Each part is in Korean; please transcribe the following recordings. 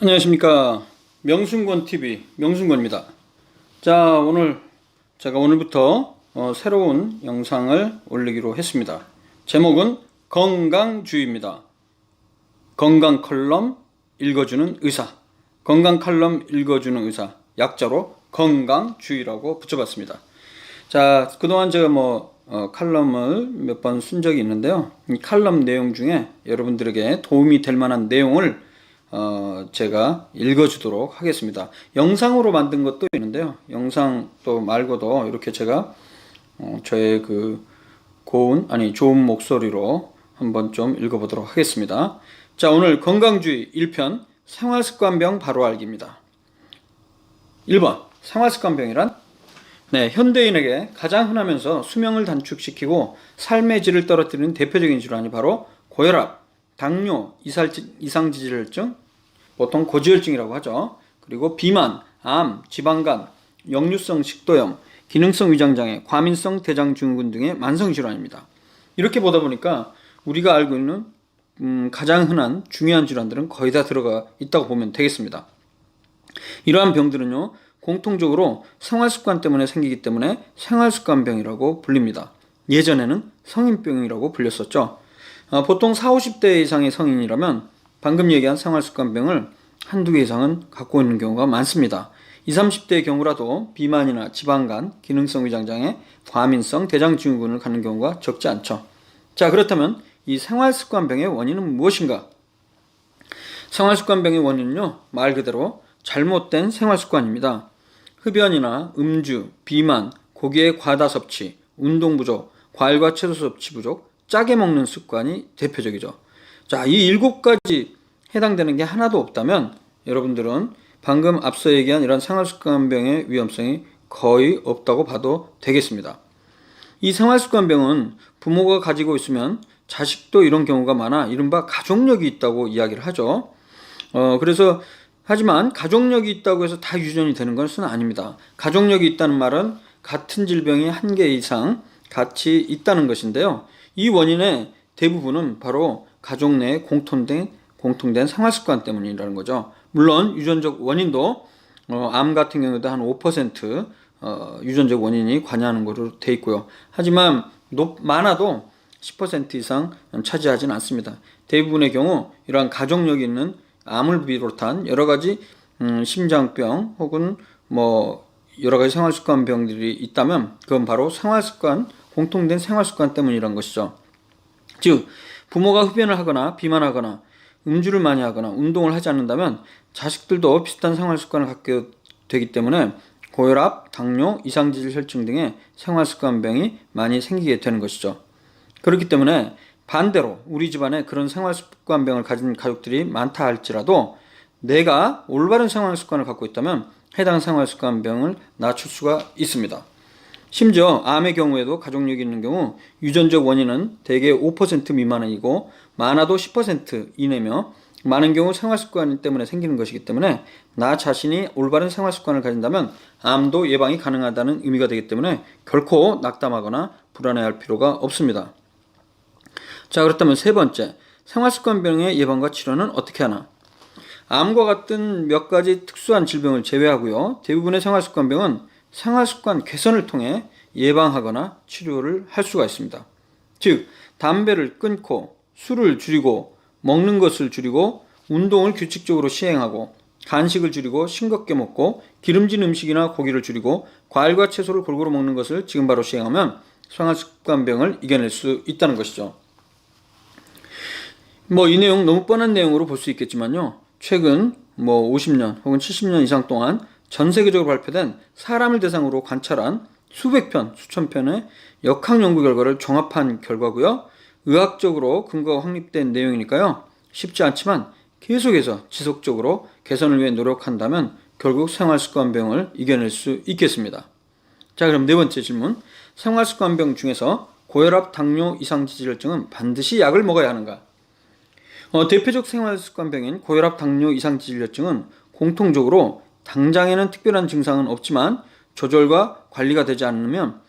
안녕하십니까. 명순권TV 명순권입니다. 자, 제가 오늘부터 새로운 영상을 올리기로 했습니다. 제목은 건강주의입니다. 건강 칼럼 읽어주는 의사. 건강 칼럼 읽어주는 의사. 약자로 건강주의라고 붙여봤습니다. 자, 그동안 제가 칼럼을 몇 번 쓴 적이 있는데요. 이 칼럼 내용 중에 여러분들에게 도움이 될 만한 내용을 제가 읽어주도록 하겠습니다. 영상으로 만든 것도 있는데요. 영상 또 말고도 이렇게 제가 저의 좋은 목소리로 한번 좀 읽어보도록 하겠습니다. 자, 오늘 건강주의 1편 생활습관병 바로 알기입니다. 1번 생활습관병이란 현대인에게 가장 흔하면서 수명을 단축시키고 삶의 질을 떨어뜨리는 대표적인 질환이 바로 고혈압, 당뇨, 이상지질증, 보통 고지혈증이라고 하죠. 그리고 비만, 암, 지방간, 역류성 식도염, 기능성 위장장애, 과민성 대장증후군 등의 만성질환입니다. 이렇게 보다 보니까 우리가 알고 있는 가장 흔한 중요한 질환들은 거의 다 들어가 있다고 보면 되겠습니다. 이러한 병들은요, 공통적으로 생활습관 때문에 생기기 때문에 생활습관병이라고 불립니다. 예전에는 성인병이라고 불렸었죠. 보통 40, 50대 이상의 성인이라면 방금 얘기한 생활습관병을 한두 개 이상은 갖고 있는 경우가 많습니다. 20, 30대의 경우라도 비만이나 지방간, 기능성 위장장애, 과민성 대장증후군을 갖는 경우가 적지 않죠. 자, 그렇다면 이 생활습관병의 원인은 무엇인가? 생활습관병의 원인은요, 말 그대로 잘못된 생활습관입니다. 흡연이나 음주, 비만, 고기의 과다 섭취, 운동 부족, 과일과 채소 섭취 부족, 짜게 먹는 습관이 대표적이죠. 자, 이 7가지 해당되는 게 하나도 없다면 여러분들은 방금 앞서 얘기한 이런 생활습관병의 위험성이 거의 없다고 봐도 되겠습니다. 이 생활습관병은 부모가 가지고 있으면 자식도 이런 경우가 많아 이른바 가족력이 있다고 이야기를 하죠. 하지만 가족력이 있다고 해서 다 유전이 되는 것은 아닙니다. 가족력이 있다는 말은 같은 질병이 한 개 이상 같이 있다는 것인데요. 이 원인의 대부분은 바로 가족 내에 공통된 생활습관 때문이라는 거죠. 물론 유전적 원인도 암 같은 경우도 한 5% 유전적 원인이 관여하는 것으로 돼 있고요. 하지만 많아도 10% 이상 차지하지는 않습니다. 대부분의 경우 이러한 가족력이 있는 암을 비롯한 여러 가지 심장병 혹은 여러 가지 생활습관병들이 있다면 그건 바로 공통된 생활습관 때문이란 것이죠. 즉 부모가 흡연을 하거나 비만하거나 음주를 많이 하거나 운동을 하지 않는다면 자식들도 비슷한 생활습관을 갖게 되기 때문에 고혈압, 당뇨, 이상지질혈증 등의 생활습관병이 많이 생기게 되는 것이죠. 그렇기 때문에 반대로 우리 집안에 그런 생활습관병을 가진 가족들이 많다 할지라도 내가 올바른 생활습관을 갖고 있다면 해당 생활습관병을 낮출 수가 있습니다. 심지어 암의 경우에도 가족력이 있는 경우 유전적 원인은 대개 5% 미만이고 많아도 10% 이내며 많은 경우 생활습관 때문에 생기는 것이기 때문에 나 자신이 올바른 생활습관을 가진다면 암도 예방이 가능하다는 의미가 되기 때문에 결코 낙담하거나 불안해할 필요가 없습니다. 자, 그렇다면 세 번째, 생활습관병의 예방과 치료는 어떻게 하나? 암과 같은 몇 가지 특수한 질병을 제외하고요, 대부분의 생활습관병은 생활습관 개선을 통해 예방하거나 치료를 할 수가 있습니다. 즉, 담배를 끊고 술을 줄이고 먹는 것을 줄이고 운동을 규칙적으로 시행하고 간식을 줄이고 싱겁게 먹고 기름진 음식이나 고기를 줄이고 과일과 채소를 골고루 먹는 것을 지금 바로 시행하면 생활습관병을 이겨낼 수 있다는 것이죠. 이 내용 너무 뻔한 내용으로 볼 수 있겠지만요, 최근 50년 혹은 70년 이상 동안 전 세계적으로 발표된 사람을 대상으로 관찰한 수백 편, 수천 편의 역학 연구 결과를 종합한 결과고요. 의학적으로 근거가 확립된 내용이니까요. 쉽지 않지만 계속해서 지속적으로 개선을 위해 노력한다면 결국 생활습관병을 이겨낼 수 있겠습니다. 자, 그럼 네 번째 질문. 생활습관병 중에서 고혈압, 당뇨, 이상지질증은 반드시 약을 먹어야 하는가? 대표적 생활습관병인 고혈압, 당뇨, 이상지질증은 공통적으로 당장에는 특별한 증상은 없지만 조절과 관리가 되지 않으면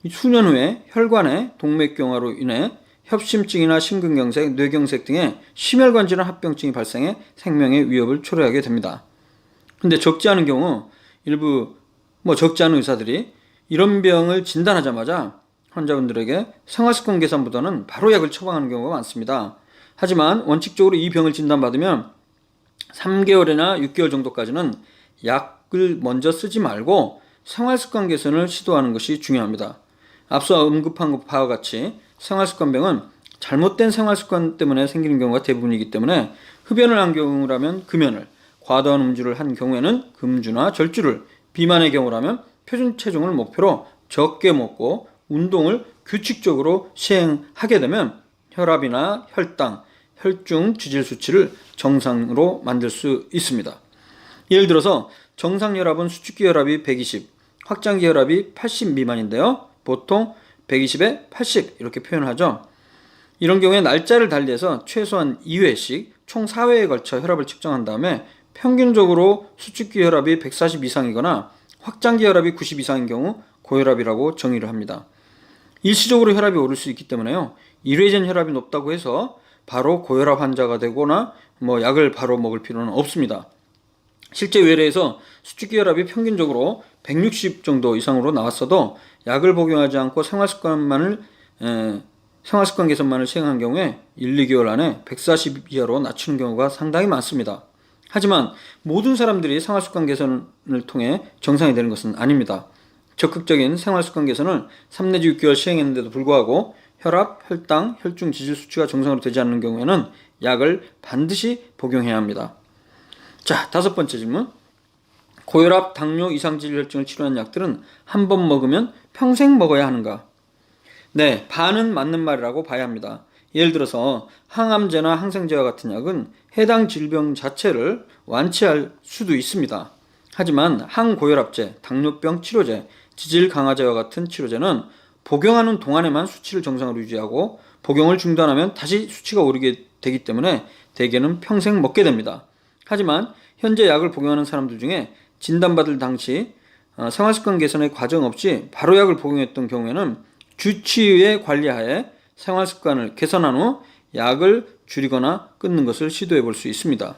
수년 후에 혈관의 동맥경화로 인해 협심증이나 심근경색, 뇌경색 등의 심혈관 질환 합병증이 발생해 생명의 위협을 초래하게 됩니다. 근데 적지 않은 경우 일부 적지 않은 의사들이 이런 병을 진단하자마자 환자분들에게 생활습관 개선보다는 바로 약을 처방하는 경우가 많습니다. 하지만 원칙적으로 이 병을 진단받으면 3개월이나 6개월 정도까지는 약을 먼저 쓰지 말고 생활습관 개선을 시도하는 것이 중요합니다. 앞서 언급한 바와 같이 생활습관병은 잘못된 생활습관 때문에 생기는 경우가 대부분이기 때문에 흡연을 한 경우라면 금연을, 과도한 음주를 한 경우에는 금주나 절주를, 비만의 경우라면 표준 체중을 목표로 적게 먹고 운동을 규칙적으로 시행하게 되면 혈압이나 혈당, 혈중 지질 수치를 정상으로 만들 수 있습니다. 예를 들어서 정상 혈압은 수축기 혈압이 120, 확장기 혈압이 80 미만인데요. 보통 120에 80 이렇게 표현하죠. 이런 경우에 날짜를 달리해서 최소한 2회씩 총 4회에 걸쳐 혈압을 측정한 다음에 평균적으로 수축기 혈압이 140 이상이거나 확장기 혈압이 90 이상인 경우 고혈압이라고 정의를 합니다. 일시적으로 혈압이 오를 수 있기 때문에요. 1회 전 혈압이 높다고 해서 바로 고혈압 환자가 되거나 약을 바로 먹을 필요는 없습니다. 실제 외래에서 수축기 혈압이 평균적으로 160 정도 이상으로 나왔어도 약을 복용하지 않고 생활습관 개선만을 시행한 경우에 1, 2개월 안에 140 이하로 낮추는 경우가 상당히 많습니다. 하지만 모든 사람들이 생활습관 개선을 통해 정상이 되는 것은 아닙니다. 적극적인 생활습관 개선을 3 내지 6개월 시행했는데도 불구하고 혈압, 혈당, 혈중 지질 수치가 정상으로 되지 않는 경우에는 약을 반드시 복용해야 합니다. 자, 5번째 질문. 고혈압, 당뇨, 이상지질혈증을 치료하는 약들은 한 번 먹으면 평생 먹어야 하는가? 네, 반은 맞는 말이라고 봐야 합니다. 예를 들어서 항암제나 항생제와 같은 약은 해당 질병 자체를 완치할 수도 있습니다. 하지만 항고혈압제, 당뇨병 치료제, 지질 강화제와 같은 치료제는 복용하는 동안에만 수치를 정상으로 유지하고 복용을 중단하면 다시 수치가 오르게 되기 때문에 대개는 평생 먹게 됩니다. 하지만 현재 약을 복용하는 사람들 중에 진단받을 당시 생활습관 개선의 과정 없이 바로 약을 복용했던 경우에는 주치의의 관리하에 생활습관을 개선한 후 약을 줄이거나 끊는 것을 시도해 볼 수 있습니다.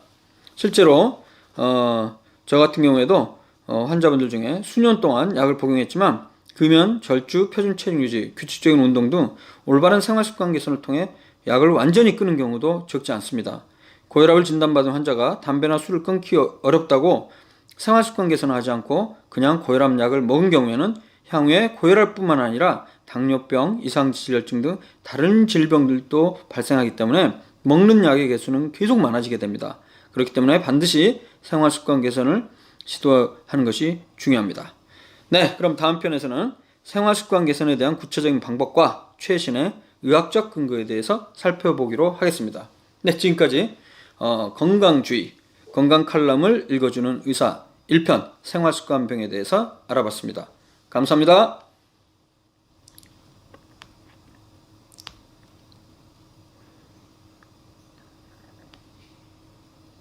실제로 저 같은 경우에도 환자분들 중에 수년 동안 약을 복용했지만 금연, 절주, 표준 체중 유지, 규칙적인 운동 등 올바른 생활습관 개선을 통해 약을 완전히 끊는 경우도 적지 않습니다. 고혈압을 진단받은 환자가 담배나 술을 끊기 어렵다고 생활습관 개선을 하지 않고 그냥 고혈압 약을 먹은 경우에는 향후에 고혈압뿐만 아니라 당뇨병, 이상지질혈증 등 다른 질병들도 발생하기 때문에 먹는 약의 개수는 계속 많아지게 됩니다. 그렇기 때문에 반드시 생활습관 개선을 시도하는 것이 중요합니다. 네, 그럼 다음 편에서는 생활습관 개선에 대한 구체적인 방법과 최신의 의학적 근거에 대해서 살펴보기로 하겠습니다. 네, 지금까지 건강주의, 건강 칼럼을 읽어주는 의사 1편 생활습관병에 대해서 알아봤습니다. 감사합니다.